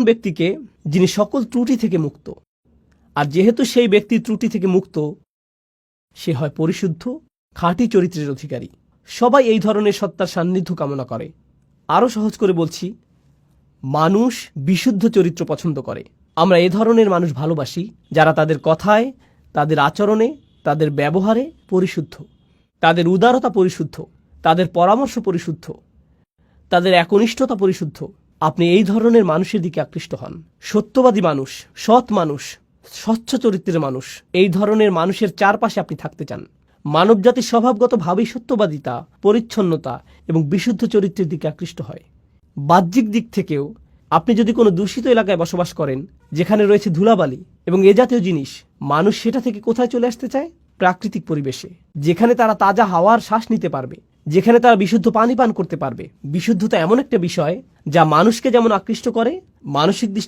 ব্যক্তিকে যিনি সকল ত্রুটি থেকে মুক্ত, আর যেহেতু সেই ব্যক্তি ত্রুটি থেকে মুক্ত, সে হয় পরিশুদ্ধ, খাঁটি চরিত্রের অধিকারী। সবাই এই ধরনের সত্তার সান্নিধ্য কামনা করে। আরও সহজ করে বলছি, মানুষ বিশুদ্ধ চরিত্র পছন্দ করে। আমরা এ ধরনের মানুষ ভালোবাসি যারা তাদের কথায়, তাদের আচরণে, তাদের ব্যবহারে পরিশুদ্ধ, তাদের উদারতা পরিশুদ্ধ, তাদের পরামর্শ পরিশুদ্ধ, তাদের একনিষ্ঠতা পরিশুদ্ধ। আপনি এই ধরনের মানুষের দিকে আকৃষ্ট হন। সত্যবাদী মানুষ, সৎ মানুষ, স্বচ্ছ চরিত্রের মানুষ, এই ধরনের মানুষের চারপাশে আপনি থাকতে চান। মানবজাতির স্বভাবগতভাবেই সত্যবাদিতা, পরিচ্ছন্নতা এবং বিশুদ্ধ চরিত্রের দিকে আকৃষ্ট হয়। বাহ্যিক দিক থেকেও আপনি যদি কোনো দূষিত এলাকায় বসবাস করেন, যেখানে রয়েছে ধুলাবালি এবং এ জাতীয় জিনিস, মানুষ সেটা থেকে কোথায় চলে আসতে চায়? প্রাকৃতিক পরিবেশে, যেখানে তারা তাজা হাওয়ার শ্বাস নিতে পারবে, যেখানে তারা বিশুদ্ধ পানি পান করতে পারবে। বিশুদ্ধতা এমন একটা বিষয় যা মানুষকে যেমন আকৃষ্ট করে, মানসিক